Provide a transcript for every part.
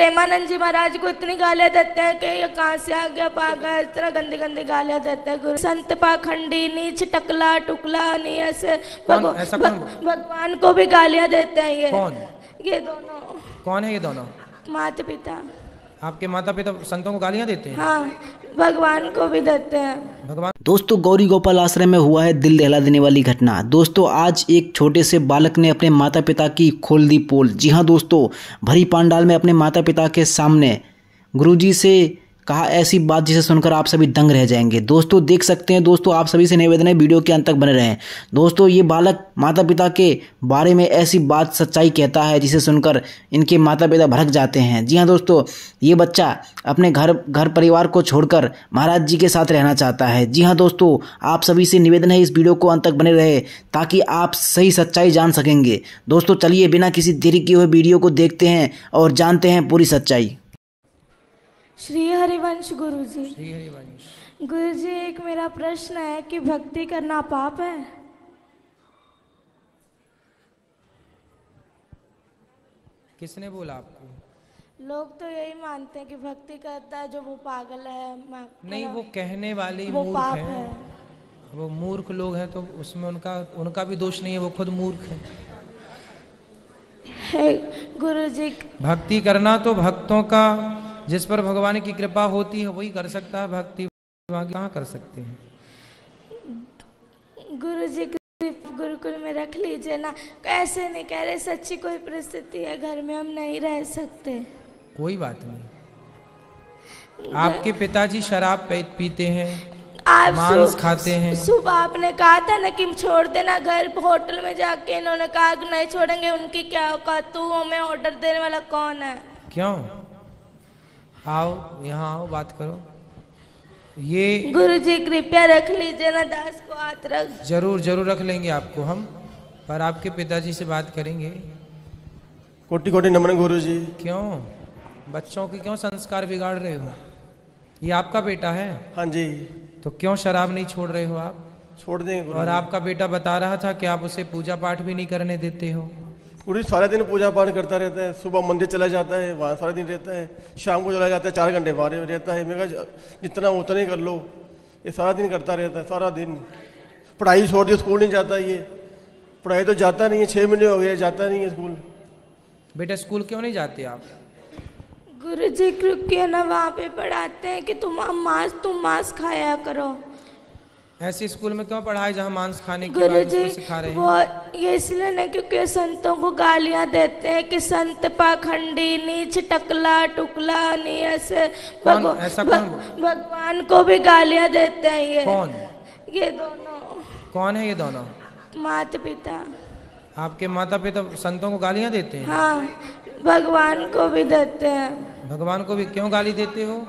प्रेमानंद जी महाराज को इतनी गालियां देते हैं कि ये कहाँ से आ गया पागल, इस तरह गंदी गंदी गालियां देते हैं। गुरु संत पाखंडी, नीच, टकला टुकला, नहीं ऐसे भगवान को भी गालियां देते हैं ये। कौन? ये दोनों। कौन है ये दोनों? माता पिता। आपके माता पिता संतों को गालियां देते हैं? हाँ, भगवान को भी देते हैं। भगवान। दोस्तों, गौरी गोपाल आश्रम में हुआ है दिल दहला देने वाली घटना। दोस्तों, आज एक छोटे से बालक ने अपने माता पिता की खोल दी पोल। जी हां दोस्तों, भरी पंडाल में अपने माता पिता के सामने गुरुजी से कहा ऐसी बात जिसे सुनकर आप सभी दंग रह जाएंगे। दोस्तों देख सकते हैं, दोस्तों आप सभी से निवेदन है वीडियो के अंत तक बने रहें। दोस्तों ये बालक माता पिता के बारे में ऐसी बात सच्चाई कहता है जिसे सुनकर इनके माता पिता भड़क जाते हैं। जी हाँ दोस्तों, ये बच्चा अपने घर परिवार को छोड़कर महाराज जी के साथ रहना चाहता है। जी हाँ दोस्तों, आप सभी से निवेदन है इस वीडियो को अंत तक बने रहे ताकि आप सही सच्चाई जान सकेंगे। दोस्तों चलिए बिना किसी देरी किए हुए वीडियो को देखते हैं और जानते हैं पूरी सच्चाई। श्री हरिवंश गुरुजी। श्री हरिवंश। गुरुजी, एक मेरा प्रश्न है कि भक्ति करना पाप है? किसने बोला आपको? लोग तो यही मानते हैं कि भक्ति करता है जो वो पागल है। नहीं, वो कहने वाले वो मूर्ख पाप हैं। है। वो मूर्ख लोग हैं तो उसमें उनका भी दोष नहीं है, वो खुद मूर्ख है। गुरुजी, भक्ति करना तो भक्तों का, जिस पर भगवान की कृपा होती है वही कर सकता है भक्ति, कहाँ कर सकते हैं। गुरुजी गुरुकुल में रख लीजिए ना। ऐसे नहीं कह रहे, सच्ची कोई परिस्थिति है घर में, हम नहीं रह सकते। कोई बात नहीं। आपके पिताजी शराब पीते हैं, आप मांस खाते हैं। सुबह आपने कहा था ना कि छोड़ देना घर, होटल में जाके इन्होंने कहा कि नहीं छोड़ेंगे। उनकी क्या औकात, तू हमें ऑर्डर देने वाला कौन है? क्यों? आओ यहाँ आओ, बात करो। ये गुरुजी कृपया रख लीजिए ना, दास को हाथ रख। जरूर रख लेंगे आपको हम, पर आपके पिताजी से बात करेंगे। कोटि कोटि नमन गुरुजी। क्यों बच्चों के क्यों संस्कार बिगाड़ रहे हो? ये आपका बेटा है? हाँ जी। तो क्यों शराब नहीं छोड़ रहे हो आप? छोड़ देंगे। और आपका बेटा बता रहा था कि आप उसे पूजा पाठ भी नहीं करने देते हो। गुरुजी सारा दिन पूजा पाठ करता रहता है, सुबह मंदिर चला जाता है, वहाँ सारा दिन रहता है, शाम को चला जाता है, 4 घंटे बाहर रहता है। मैं कहा जितना उतना ही कर लो। ये सारा दिन करता रहता है, सारा दिन। पढ़ाई छोड़ दी, स्कूल नहीं जाता ये। पढ़ाई तो जाता नहीं है, 6 महीने हो गए जाता नहीं है स्कूल। बेटा स्कूल क्यों नहीं जाते आप? गुरुजी क्योंकि ना वहाँ पे पढ़ाते हैं कि तुम मांस खाया करो। ऐसे स्कूल में क्यों पढ़ाई जहाँ मांस खाने की गुरुजी सिखा रहे हैं? वो ये इसलिए नहीं क्योंकि संतों को गालियाँ देते हैं कि संत पाखंडी, नीच, टकला टुकला, नहीं ऐसे। भगवान को भी गालियाँ देते हैं ये। कौन? ये दोनों। कौन है ये दोनों? माता पिता। आपके माता पिता संतों को गालियाँ देते हैं? हाँ, भगवान को भी देते हैं। भगवान को भी क्यों गाली देते हो?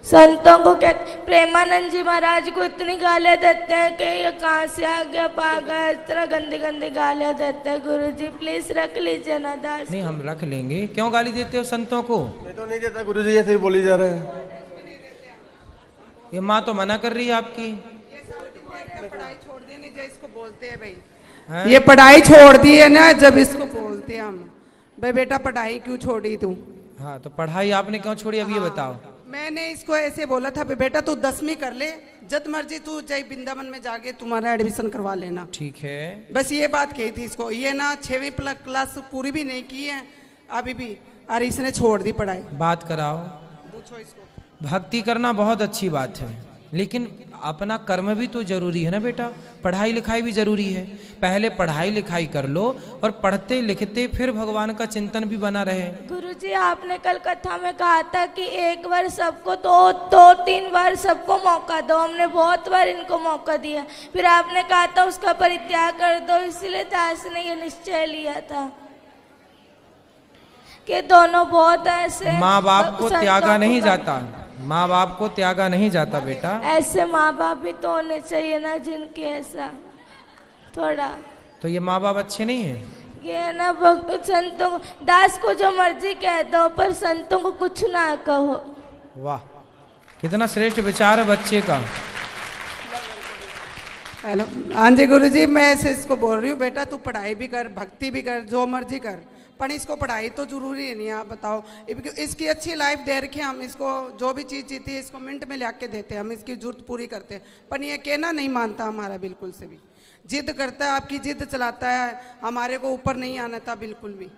संतों को कहते, प्रेमानंद जी महाराज को इतनी गालियां देते हैं कि ये कहाँ से आ गया पागल, इस तरह गंदी गंदी गालियां देते हैं। गुरुजी प्लीज रख लीजिए ना दास। नहीं, हम रख लेंगे। क्यों गाली देते हो संतों को? मैं तो नहीं देता गुरुजी, ऐसे ही बोली जा रहा है। ये माँ तो मना कर रही है आपकी। पढ़ाई छोड़ देनी जो इसको बोलते हैं भाई, ये पढ़ाई छोड़ दी है ना, जब इसको बोलते हैं हम भाई बेटा पढ़ाई क्यों छोड़ी तू? हाँ, तो पढ़ाई आपने क्यों छोड़ी अब ये बताओ। मैंने इसको ऐसे बोला था बेटा तू 10वीं कर ले, जब मर्जी तू जय वृंदावन में जाके तुम्हारा एडमिशन करवा लेना। ठीक है, बस ये बात कही थी इसको। ये ना 6वीं क्लास पूरी भी नहीं की है अभी भी, और इसने छोड़ दी पढ़ाई। बात कराओ, पूछो इसको। भक्ति करना बहुत अच्छी बात है, लेकिन अपना कर्म भी तो जरूरी है ना बेटा। पढ़ाई लिखाई भी जरूरी है। पहले पढ़ाई लिखाई कर लो और पढ़ते लिखते फिर भगवान का चिंतन भी बना रहे। गुरुजी आपने कल कथा में कहा था कि एक बार सबको दो 3 बार सबको मौका दो। हमने बहुत बार इनको मौका दिया, फिर आपने कहा था उसका परित्याग कर दो। इसीलिए दास ने ये निश्चय लिया था कि दोनों बहुत ऐसे। माँ बाप को त्यागा नहीं जाता, माँ बाप को त्यागा नहीं जाता बेटा। ऐसे माँ बाप भी तो होने चाहिए ना जिनके ऐसा थोड़ा। तो ये माँ बाप अच्छे नहीं हैं? ये ना संतों को, दास को जो मर्जी कह दो पर संतों को कुछ ना कहो। वाह, कितना श्रेष्ठ विचार है बच्चे का। हेलो, हाँ जी गुरुजी, मैं ऐसे इसको बोल रही हूँ बेटा तू पढ़ाई भी कर, भक्ति भी कर, जो मर्जी कर, पर इसको पढ़ाई तो जरूरी है नहीं, आप बताओ। इसकी अच्छी लाइफ दे रखी है, हम इसको जो भी चीज़ जीती है इसको मिनट में ला के देते हैं, हम इसकी जरूरत पूरी करते हैं। पर ये कहना नहीं मानता हमारा बिल्कुल से भी, जिद करता है, आपकी जिद चलाता है, हमारे को ऊपर नहीं आना था बिल्कुल भी।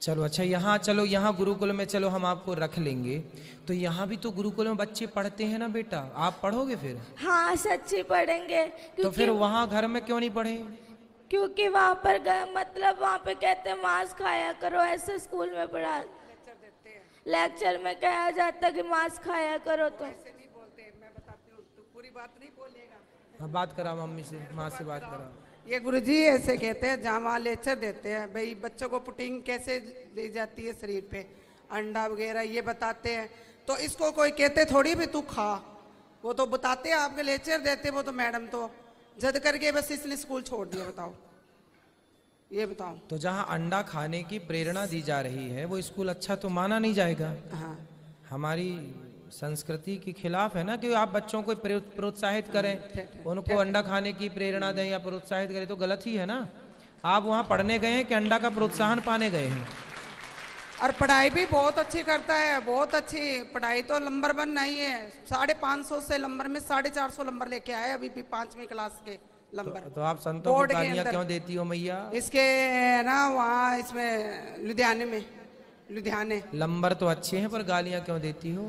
चलो अच्छा, यहाँ चलो, यहाँ गुरुकुल में चलो हम आपको रख लेंगे। तो यहाँ भी तो गुरुकुल में बच्चे पढ़ते हैं ना बेटा, आप पढ़ोगे फिर? हाँ सच्ची पढ़ेंगे। तो फिर वहाँ घर में क्यों नहीं पढ़े? क्योंकि वहाँ पर मतलब वहाँ पे कहते हैं मांस खाया करो, ऐसे स्कूल में पढ़ा लेक्चर में कहा जाता कि मांस खाया करो। तो नहीं बोलते, मैं बताती हूँ, तो पूरी बात नहीं बोलेगा। हाँ बात करा मम्मी से, माँ से बात करा। ये गुरुजी ऐसे कहते हैं, जहाँ वहाँ लेक्चर देते हैं भाई बच्चों को प्रोटीन कैसे दी जाती है शरीर पे, अंडा वगैरह ये बताते हैं। तो इसको कोई कहते थोड़ी भी तू खा, वो तो बताते हैं, आपके लेक्चर देते वो तो मैडम तो जद करके बस इसने स्कूल छोड़ दिया। बताओ, ये बताओ। तो जहाँ अंडा खाने की प्रेरणा दी जा रही है वो स्कूल अच्छा तो माना नहीं जाएगा। हाँ, हमारी संस्कृति के खिलाफ है ना कि आप बच्चों को प्रोत्साहित करें, उनको अंडा खाने की प्रेरणा दें या प्रोत्साहित करें, तो गलत ही है ना। आप वहाँ पढ़ने गए हैं कि अंडा का प्रोत्साहन पाने गए हैं? और पढ़ाई भी बहुत अच्छी करता है, बहुत अच्छी पढ़ाई, तो नंबर 1 नहीं है। 550 से नंबर में 450 नंबर लेके आए अभी भी 5वीं क्लास के नंबर। तो आप संतों को गालियां क्यों देती हो मैया? इसके ना वहाँ इसमें लुधियाने में, लुधियाने नंबर तो अच्छे हैं पर गालियां क्यों देती हो?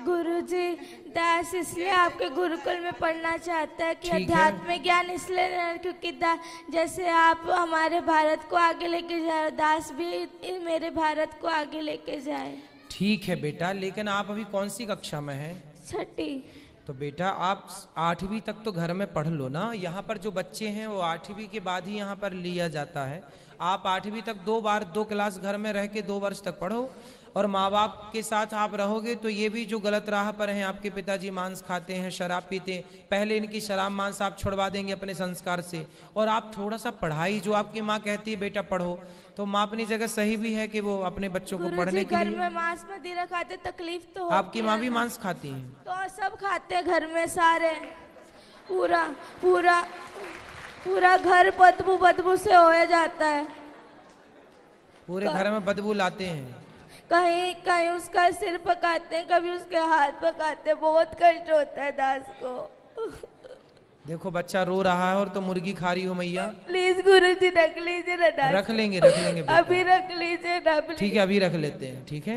गुरुजी दास इसलिए आपके गुरुकुल में पढ़ना चाहता है कि अध्यात्म ज्ञान इसलिए नहीं, क्योंकि जैसे आप हमारे भारत को आगे लेके जाए, दास भी मेरे भारत को आगे लेके जाए। ठीक है बेटा, लेकिन आप अभी कौन सी कक्षा में हैं? 6ठी। तो बेटा आप 8वीं तक तो घर में पढ़ लो ना। यहाँ पर जो बच्चे हैं वो 8वीं के बाद ही यहाँ पर लिया जाता है। आप 8वीं तक 2 क्लास घर में रह के 2 वर्ष तक पढ़ो, और माँ बाप के साथ आप रहोगे तो ये भी जो गलत राह पर हैं, आपके पिताजी मांस खाते हैं, शराब पीते हैं, पहले इनकी शराब मांस आप छुड़वा देंगे अपने संस्कार से। और आप थोड़ा सा पढ़ाई, जो आपकी माँ कहती है बेटा पढ़ो, तो माँ अपनी जगह सही भी है कि वो अपने बच्चों को पढ़ने के लिए। घर में मांस मदिरा खाते, तकलीफ तो आपकी माँ भी मांस खाती है? तो सब खाते घर में सारे, पूरा पूरा पूरा घर बदबू से हो जाता है। पूरे घर में बदबू लाते हैं? कहीं कहीं उसका सिर पकाते हैं, कभी उसके हाथ पकाते हैं, बहुत कष्ट होता है दास को। देखो बच्चा रो रहा है और तो मुर्गी खा रही हो मैया। प्लीज गुरुजी रख लीजिए ना दास। रख लेंगे बेटा। अभी रख लीजिए ना। ठीक है अभी रख लेते हैं। ठीक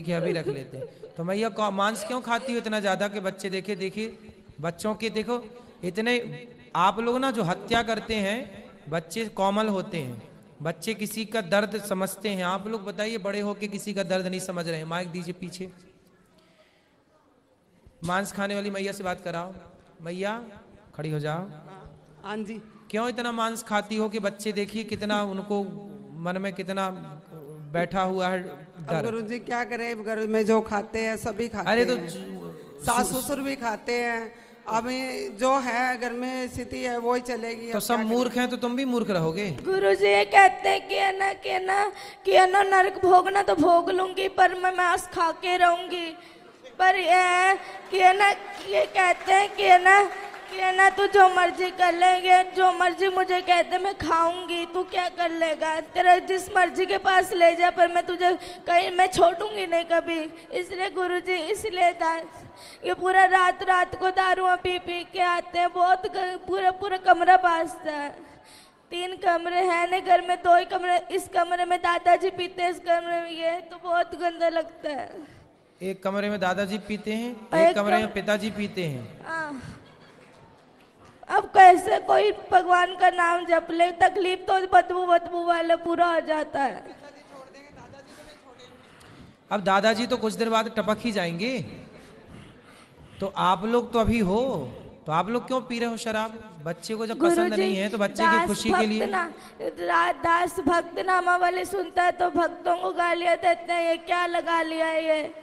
है अभी रख लेते हैं। तो मैया मांस क्यों खाती हो इतना ज्यादा कि बच्चे देखिए बच्चों के, देखो इतने आप लोग ना जो हत्या करते हैं, बच्चे कोमल होते हैं, बच्चे किसी का दर्द समझते हैं। आप लोग बताइए बड़े होके किसी का दर्द नहीं समझ रहे हैं। माइक दीजिए पीछे। मांस खाने वाली मैया से बात कराओ। मैया खड़ी हो जाओ। हाँ जी। क्यों इतना मांस खाती हो कि बच्चे देखिए कितना उनको मन में कितना बैठा हुआ है डर। गुरु जी क्या करें, घर में जो खाते हैं सभी खाते हैं। अरे तो सास ससुर भी खाते हैं, अभी जो है घर में स्थिति है वो ही चलेगी। तो सब मूर्ख हैं तो तुम भी मूर्ख रहोगे। गुरुजी ये कहते हैं कि है ना नरक भोगना तो भोग लूंगी, पर मैं मांस खा के रहूंगी। पर ये कहते हैं कि है ना तू जो मर्जी कर लेंगे, जो मर्जी मुझे कहते मैं खाऊंगी, तू क्या कर लेगा, तेरा जिस मर्जी के पास ले जा, पर मैं तुझे कहीं मैं छोड़ूंगी नहीं कभी। इसलिए गुरुजी, इसलिए ये पूरा रात को दारुआ पी के आते हैं, बहुत पूरा कमरा बाजता है। 3 कमरे हैं ना घर में, 2 ही कमरे, इस कमरे में दादाजी पीते हैं, इस कमरे में ये, तो बहुत गंदा लगता है। एक कमरे में दादाजी पीते हैं, एक कमरे में पिताजी पीते हैं। अब कैसे कोई भगवान का नाम जप ले, तकलीफ तो बदबू वाला पूरा हो जाता है। अब दादाजी तो कुछ देर बाद टपक ही जाएंगे। तो आप लोग तो अभी हो, तो आप लोग क्यों पी रहे हो शराब? बच्चे को जब पसंद नहीं है तो बच्चे की खुशी के लिए। दास भक्त नामा वाले सुनता है तो भक्तों को गालियां देते हैं, ये क्या लगा लिया है, ये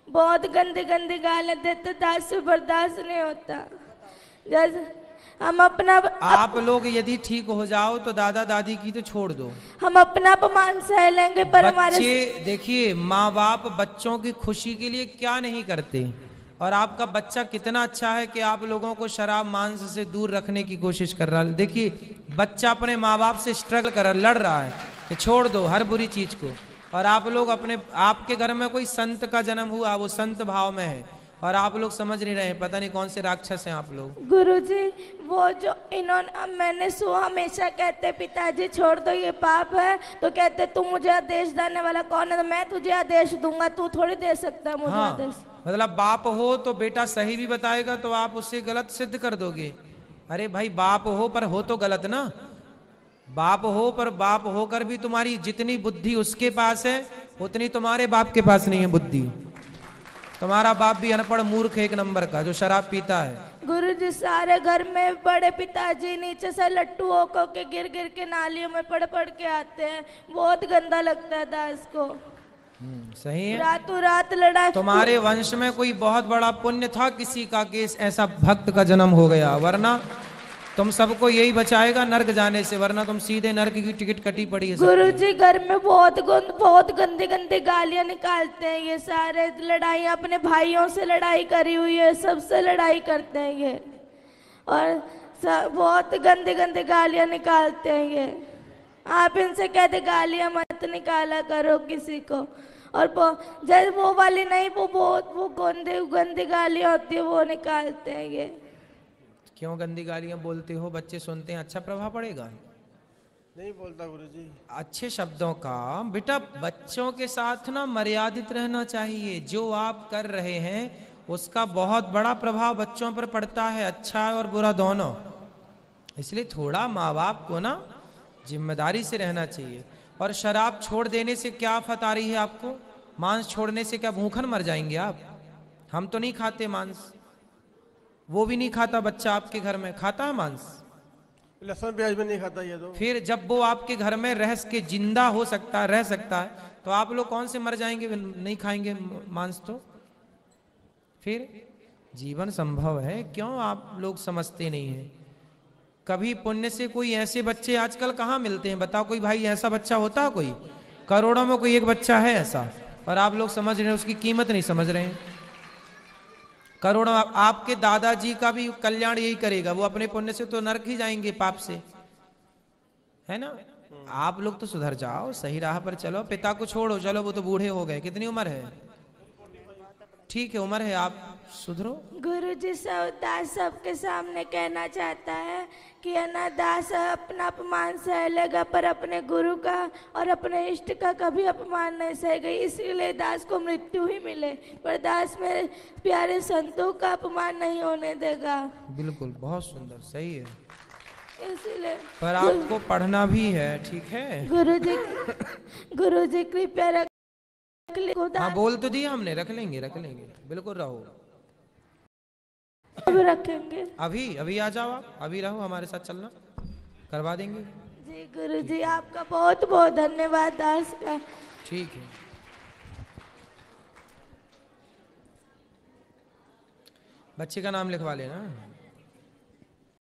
बहुत गंदी गालियां देते, दास से बर्दाश्त नहीं होता। जैसे हम अपना आप लोग यदि ठीक हो जाओ तो दादा दादी की तो छोड़ दो, हम अपना अपमान सह लेंगे, पर हमारे देखिए माँ बाप बच्चों की खुशी के लिए क्या नहीं करते। और आपका बच्चा कितना अच्छा है कि आप लोगों को शराब मांस से दूर रखने की कोशिश कर रहा है। देखिए बच्चा अपने माँ बाप से स्ट्रगल कर रहा है, लड़ रहा है, कि छोड़ दो हर बुरी चीज को। और आप लोग अपने आपके घर में कोई संत का जन्म हुआ, वो संत भाव में है, और आप लोग समझ नहीं रहे, पता नहीं कौन से राक्षस हैं आप लोग। गुरुजी वो जो इन्होंने मैंने सुना हमेशा कहते पिताजी छोड़ दो ये पाप है, तो कहते तू मुझे आदेश देने वाला कौन है, तो मैं तुझे आदेश दूंगा, तू थोड़ी दे सकता है मुझे हाँ, आदेश। मतलब बाप हो तो बेटा सही भी बताएगा तो आप उससे गलत सिद्ध कर दोगे। अरे भाई बाप हो पर हो तो गलत ना, बाप हो पर बाप होकर भी तुम्हारी जितनी बुद्धि उसके पास है उतनी तुम्हारे बाप के पास नहीं है बुद्धि। तुम्हारा बाप भी अनपढ़ मूर्ख एक नंबर का जो शराब पीता है। गुरुजी सारे घर में बड़े पिताजी नीचे से लट्टू होकर के गिर गिर के नालियों में पड़ पड़ के आते हैं, बहुत गंदा लगता है दास को। सही है। रातों रात लड़ाई। तुम्हारे वंश में कोई बहुत बड़ा पुण्य था किसी का कि ऐसा भक्त का जन्म हो गया, वरना तुम सबको यही बचाएगा नर्क जाने से, वरना तुम सीधे नर्क की टिकट कटी पड़ी है। गुरुजी घर में बहुत गंदी गंदी गालियां निकालते हैं ये सारे, लड़ाई अपने भाइयों से लड़ाई करी हुई है, सबसे लड़ाई करते हैं ये, और बहुत गंदी गंदी गालियां निकालते हैं ये। आप इनसे कहते गालियां मत निकाला करो किसी को, और जैसे वो वाली नहीं, वो गंदी गंदी गालियां होती है वो निकालते हैं ये। क्यों गंदी गालियां बोलते हो? बच्चे सुनते हैं, अच्छा प्रभाव पड़ेगा? नहीं बोलता गुरुजी। अच्छे शब्दों का बेटा बच्चों के साथ ना मर्यादित रहना चाहिए। जो आप कर रहे हैं उसका बहुत बड़ा प्रभाव बच्चों पर पड़ता है, अच्छा और बुरा दोनों। इसलिए थोड़ा माँ बाप को ना जिम्मेदारी से रहना चाहिए। और शराब छोड़ देने से क्या आफत आ रही है आपको? मांस छोड़ने से क्या भूखन मर जाएंगे आप? हम तो नहीं खाते मांस, वो भी नहीं खाता बच्चा आपके घर में, खाता है मांस? लहसुन प्याज में नहीं खाता ये तो। फिर जब वो आपके घर में रह के जिंदा हो सकता है, रह सकता है, तो आप लोग कौन से मर जाएंगे नहीं खाएंगे मांस? तो फिर जीवन संभव है, क्यों आप लोग समझते नहीं हैं? कभी पुण्य से कोई ऐसे बच्चे आजकल कहाँ मिलते हैं? बताओ कोई भाई ऐसा बच्चा होता है कोई? करोड़ों में कोई एक बच्चा है ऐसा, और आप लोग समझ रहे हैं, उसकी कीमत नहीं समझ रहे हैं। करोड़ों आपके दादाजी का भी कल्याण यही करेगा, वो अपने पुण्य से तो नरक ही जाएंगे पाप से, है ना? आप लोग तो सुधर जाओ, सही राह पर चलो, पिता को छोड़ो, चलो वो तो बूढ़े हो गए, कितनी उम्र है? ठीक है उम्र है, आप सुधरो। गुरुजी दास सबके सामने कहना चाहता है कि दास अपना अपमान सह लेगा पर अपने गुरु का और अपने इष्ट का कभी अपमान नहीं सहेगा, इसीलिए दास को मृत्यु ही मिले, पर दास मेरे प्यारे संतों का अपमान नहीं होने देगा। बिल्कुल, बहुत सुंदर, सही है। इसलिए पर आपको पढ़ना भी है, ठीक है? गुरुजी कृपया रख। हाँ बोल तो दिया हमने, रख लेंगे बिल्कुल रहो। अब रखेंगे। अभी आ जाओ आप, अभी रहो, हमारे साथ चलना, करवा देंगे। जी गुरुजी आपका बहुत बहुत धन्यवाद दास का। ठीक है। बच्चे का नाम लिखवा लेना।